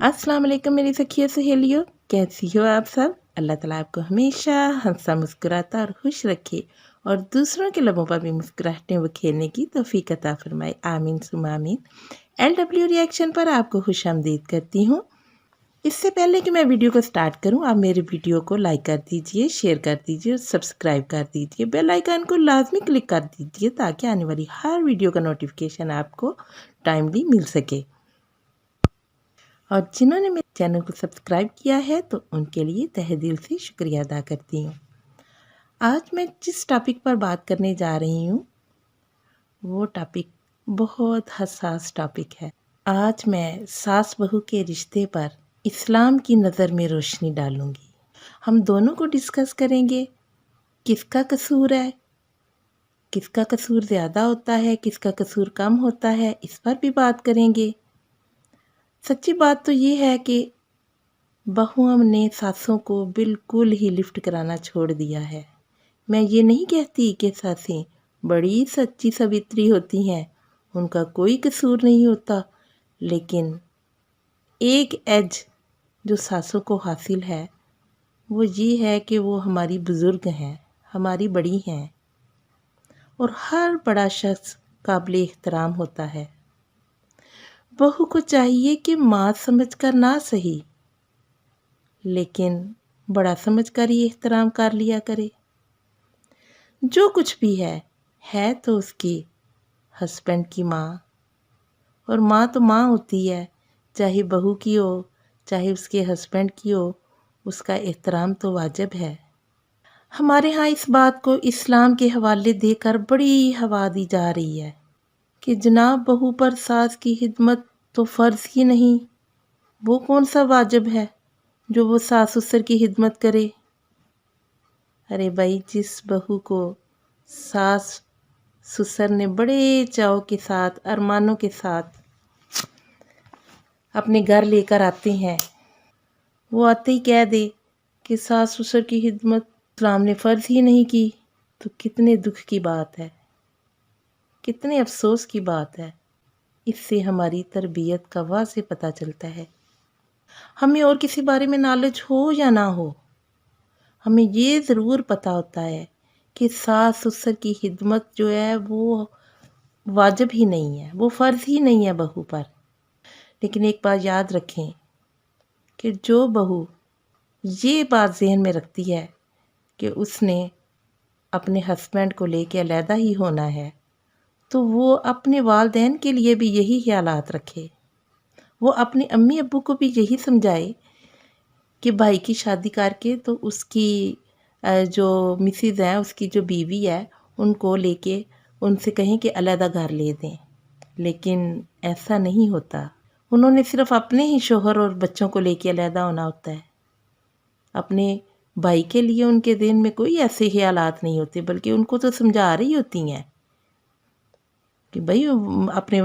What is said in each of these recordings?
अस्सलाम वालेकुम मेरी सखियों सहेलियों, कैसी हो आप सब। अल्लाह ताला आपको हमेशा हंसा मुस्कुराता और खुश रखे और दूसरों के लबों पर भी मुस्कुराहटें बखेरने की तौफीक अता फरमाए। आमीन सुम आमीन। LW रिएक्शन पर आपको खुश आमदीद करती हूँ। इससे पहले कि मैं वीडियो को स्टार्ट करूं, आप मेरे वीडियो को लाइक कर दीजिए, शेयर कर दीजिए और सब्सक्राइब कर दीजिए। बेल आइकन को लाजमी क्लिक कर दीजिए ताकि आने वाली हर वीडियो का नोटिफिकेशन आपको टाइमली मिल सके। और जिन्होंने मेरे चैनल को सब्सक्राइब किया है तो उनके लिए तहे दिल से शुक्रिया अदा करती हूँ। आज मैं जिस टॉपिक पर बात करने जा रही हूँ वो टॉपिक बहुत हसास टॉपिक है। आज मैं सास बहू के रिश्ते पर इस्लाम की नज़र में रोशनी डालूंगी। हम दोनों को डिस्कस करेंगे, किसका कसूर है, किसका कसूर ज़्यादा होता है, किसका कसूर कम होता है, इस पर भी बात करेंगे। सच्ची बात तो ये है कि बहुओं ने सासों को बिल्कुल ही लिफ्ट कराना छोड़ दिया है। मैं ये नहीं कहती कि सासें बड़ी सच्ची सवित्री होती हैं, उनका कोई कसूर नहीं होता, लेकिन एक एज जो सासों को हासिल है वो ये है कि वो हमारी बुज़ुर्ग हैं, हमारी बड़ी हैं और हर बड़ा शख्स काबिल एहतराम होता है। बहू को चाहिए कि माँ समझकर ना सही लेकिन बड़ा समझकर ही एहतराम कर लिया करे। जो कुछ भी है तो उसकी हस्बैंड की माँ, और माँ तो माँ होती है, चाहे बहू की हो चाहे उसके हस्बैंड की हो, उसका एहतराम तो वाजिब है। हमारे यहाँ इस बात को इस्लाम के हवाले देकर बड़ी हवा दी जा रही है कि जनाब बहू पर सास की खिदमत तो फ़र्ज़ ही नहीं, वो कौन सा वाजिब है जो वो सास ससुर की खिदमत करे। अरे भाई, जिस बहू को सास ससुर ने बड़े चाव के साथ, अरमानों के साथ अपने घर लेकर आते हैं, वो आते ही कह दे कि सास ससुर की खिदमत इस्लाम ने फ़र्ज़ ही नहीं की, तो कितने दुख की बात है, कितने अफसोस की बात है। इससे हमारी तरबियत का वाज़े पता चलता है। हमें और किसी बारे में नॉलेज हो या ना हो, हमें ये ज़रूर पता होता है कि सास ससुर की खिदमत जो है वो वाजिब ही नहीं है, वो फ़र्ज़ ही नहीं है बहू पर। लेकिन एक बात याद रखें कि जो बहू ये बात ज़हन में रखती है कि उसने अपने हस्बैंड को लेके अलहदा ही होना है, तो वो अपने वालिदैन के लिए भी यही ख्यालात रखे। वो अपने अम्मी अब्बू को भी यही समझाए कि भाई की शादी करके तो उसकी जो मिसेज़ है, उसकी जो बीवी है, उनको लेके उनसे कहें कि अलहदा घर ले दें। लेकिन ऐसा नहीं होता। उन्होंने सिर्फ़ अपने ही शोहर और बच्चों को लेके अलहदा होना होता है। अपने भाई के लिए उनके दिल में कोई ऐसे ख्यालात नहीं होते, बल्कि उनको तो समझा रही होती हैं कि भाई अपने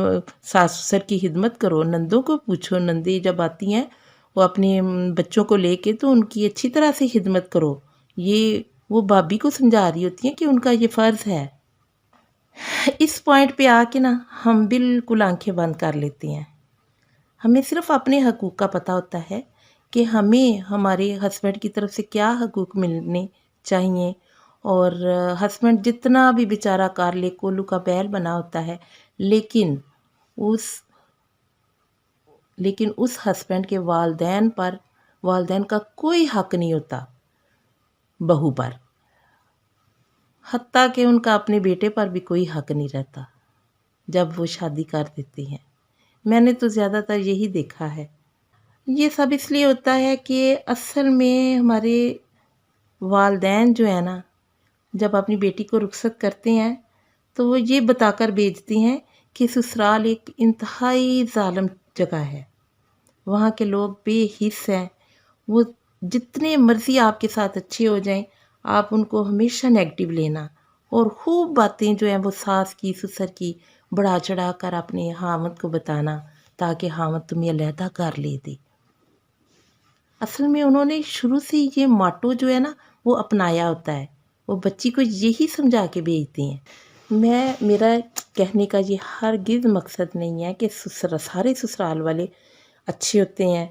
सास ससुर की खिदमत करो। नंदों को पूछो, नंदी जब आती हैं वो अपने बच्चों को लेके तो उनकी अच्छी तरह से खिदमत करो। ये वो भाभी को समझा रही होती हैं कि उनका ये फ़र्ज़ है। इस पॉइंट पे आके ना हम बिल्कुल आंखें बंद कर लेते हैं। हमें सिर्फ़ अपने हकूक़ का पता होता है कि हमें हमारे हस्बैंड की तरफ से क्या हकूक़ मिलने चाहिए, और हस्बैंड जितना भी बेचारा कर ले, कोल्लू का बैल बना होता है, लेकिन उस हस्बैंड के वालिदैन का कोई हक नहीं होता बहू पर, हत्ता कि उनका अपने बेटे पर भी कोई हक नहीं रहता जब वो शादी कर देती हैं। मैंने तो ज़्यादातर यही देखा है। ये सब इसलिए होता है कि असल में हमारे वालिदैन जो है ना, जब अपनी बेटी को रुखसत करते हैं तो वो ये बताकर भेजती हैं कि ससुराल एक इंतहाई ज़ालिम जगह है, वहाँ के लोग बेहिस हैं, वो जितने मर्ज़ी आपके साथ अच्छे हो जाएं, आप उनको हमेशा नेगेटिव लेना और खूब बातें जो हैं वो सास की ससुर की बढ़ा चढ़ा कर अपने हामद को बताना ताकि हामद तुम्हें अलहदा कर ले दे। असल में उन्होंने शुरू से ये माटो जो है ना वो अपनाया होता है, वो बच्ची को यही समझा के भेजती हैं। मेरा कहने का ये हरगिज़ मकसद नहीं है कि सारे ससुराल वाले अच्छे होते हैं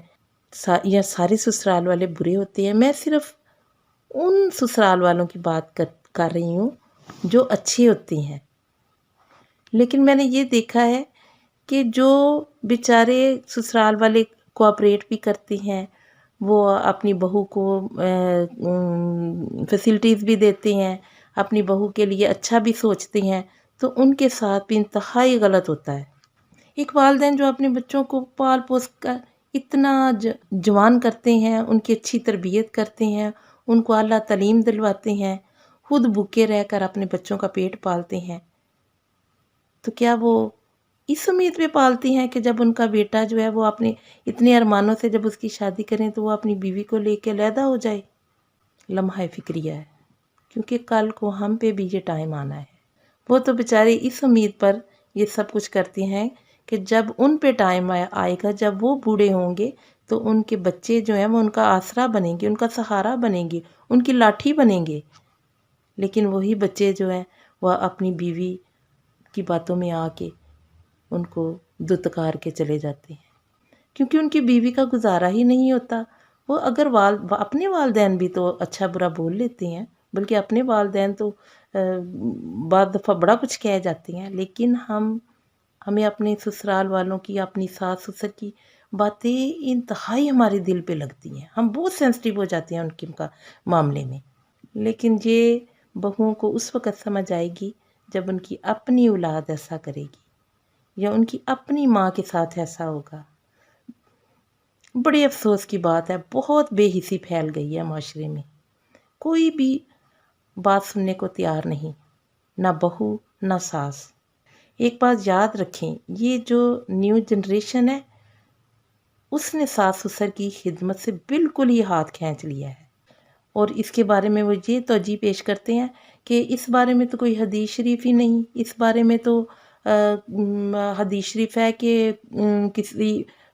یا سارے سسرال والے برے ہوتے ہیں، میں صرف ان سسرال والوں کی بات کر رہی ہوں جو اچھے ہوتے ہیں۔ لیکن میں نے یہ دیکھا ہے کہ جو بیچارے سسرال والے کوآپریٹ بھی کرتے ہیں، وہ اپنی بہو کو فیسلٹیز بھی دیتے ہیں، اپنی بہو کے لیے اچھا بھی سوچتے ہیں، تو ان کے ساتھ بھی انتہائی غلط ہوتا ہے۔ ایک والدین جو اپنے بچوں کو پال پوس کر اتنا جوان کرتے ہیں، ان کی اچھی تربیت کرتے ہیں، ان کو اعلیٰ تعلیم دلواتے ہیں، خود بھوکے رہ کر اپنے بچوں کا پیٹ پالتے ہیں، تو کیا وہ اس امید پہ پالتی ہیں کہ جب ان کا بیٹا جو ہے وہ اپنے اتنے ارمانوں سے جب اس کی شادی کریں تو وہ اپنی بیوی کو لے کے علیحدہ ہو جائے؟ لمحہ فکریہ ہے، کیونکہ کل کو ہم پہ بھی یہ ٹائم آنا ہے۔ وہ تو بیچارے اس امید پر یہ سب کچھ کرتے ہیں کہ جب ان پہ ٹائم آئے گا، جب وہ بوڑھے ہوں گے تو ان کے بچے جو ہیں وہ ان کا آسرا بنیں گے، ان کا سہارا بنیں گے، ان کی لاٹھی بنیں گے۔ لیکن وہی بچے جو ہیں وہ اپنی بیوی کی باتوں میں آ کے ان کو دتکار کے چلے جاتے ہیں، کیونکہ ان کی بیوی کا گزارا ہی نہیں ہوتا۔ وہ اگر اپنے والدین بھی تو اچھا برا بول لیتے ہیں، بلکہ اپنے والدین تو بعض دفعہ بڑا کچھ کہہ جاتے ہیں، لیکن ہمیں اپنے سسرال والوں کی، اپنی ساس سسر کی باتیں انتہائی ہمارے دل پہ لگتی ہیں، ہم بہت سینسٹیو ہو جاتے ہیں ان کے معاملے میں۔ لیکن یہ بہوؤں کو اس وقت سمجھ آئے گی جب ان کی اپنی اولاد ایسا کرے گی یا ان کی اپنی ماں کے ساتھ ایسا ہوگا۔ بڑے افسوس کی بات ہے، بہت بے حسی پھیل گئی ہے معاشرے میں، کوئی بھی بات سننے کو تیار نہیں، نہ بہو نہ ساس۔ ایک بات یاد رکھیں، یہ جو نیو جنریشن ہے اس نے ساس سسر کی خدمت سے بالکل ہی ہاتھ کھینچ لیا ہے، اور اس کے بارے میں وہ یہ توجیہ پیش کرتے ہیں کہ اس بارے میں تو کوئی حدیث شریف ہی نہیں، اس بارے میں تو حدیث شریف ہے کہ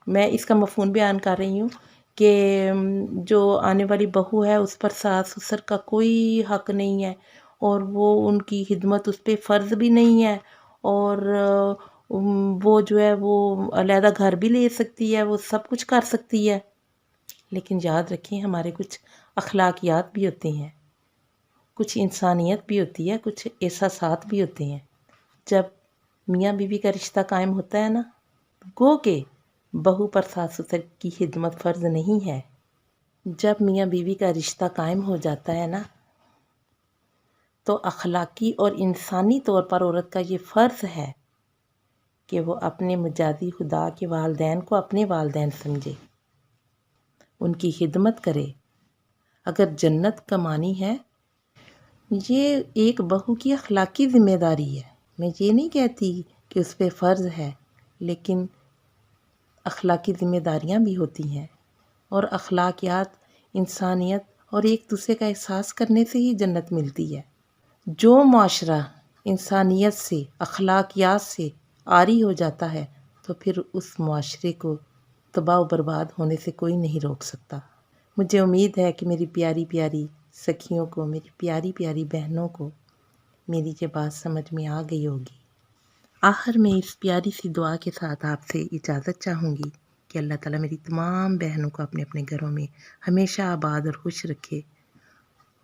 میں اس کا مفہوم بیان کر رہی ہوں کہ جو آنے والی بہو ہے اس پر ساس سسر کا کوئی حق نہیں ہے، اور وہ ان کی خدمت اس پہ فرض بھی نہیں ہے، اور وہ جو ہے وہ علیحدہ گھر بھی لے سکتی ہے، وہ سب کچھ کر سکتی ہے۔ لیکن یاد رکھیں ہمارے کچھ اخلاقیات بھی ہوتے ہیں، کچھ انسانیت بھی ہوتی ہے، کچھ احساسات بھی ہوتے ہیں۔ جب میاں بیوی کا رشتہ قائم ہوتا ہے نا، گو کہ بہو پر ساس سسر کی خدمت فرض نہیں ہے۔ جب میاں بیوی کا رشتہ قائم ہو جاتا ہے نا، تو اخلاقی اور انسانی طور پر عورت کا یہ فرض ہے کہ وہ اپنے مجازی خدا کے والدین کو اپنے والدین سمجھے، ان کی خدمت کرے۔ اگر جنت کمانی ہے، یہ ایک بہو کی اخلاقی ذمہ داری ہے۔ میں یہ نہیں کہتی کہ اس پہ فرض ہے، لیکن اخلاقی ذمہ داریاں بھی ہوتی ہیں، اور اخلاقیات، انسانیت اور ایک دوسرے کا احساس کرنے سے ہی جنت ملتی ہے۔ جو معاشرہ انسانیت سے، اخلاقیات سے عاری ہو جاتا ہے تو پھر اس معاشرے کو تباہ و برباد ہونے سے کوئی نہیں روک سکتا۔ مجھے امید ہے کہ میری پیاری پیاری سکھیوں کو، میری پیاری پیاری بہنوں کو میری یہ بات سمجھ میں آ گئی ہوگی۔ آخر میں اس پیاری سی دعا کے ساتھ آپ سے اجازت چاہوں گی کہ اللہ تعالیٰ میری تمام بہنوں کو اپنے اپنے گھروں میں ہمیشہ آباد اور خوش رکھے،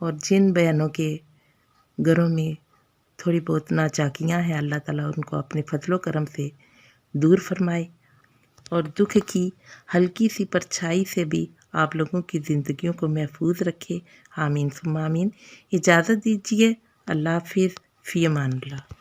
اور جن بہنوں کے گھروں میں تھوڑی بہت ناچاکیاں ہیں، اللہ تعالیٰ ان کو اپنے فضل و کرم سے دور فرمائے، اور دکھ کی ہلکی سی پرچھائی سے بھی آپ لوگوں کی زندگیوں کو محفوظ رکھے۔ آمین ثم آمین۔ اجازت دیجیے، اللہ حافظ، فی امان اللہ۔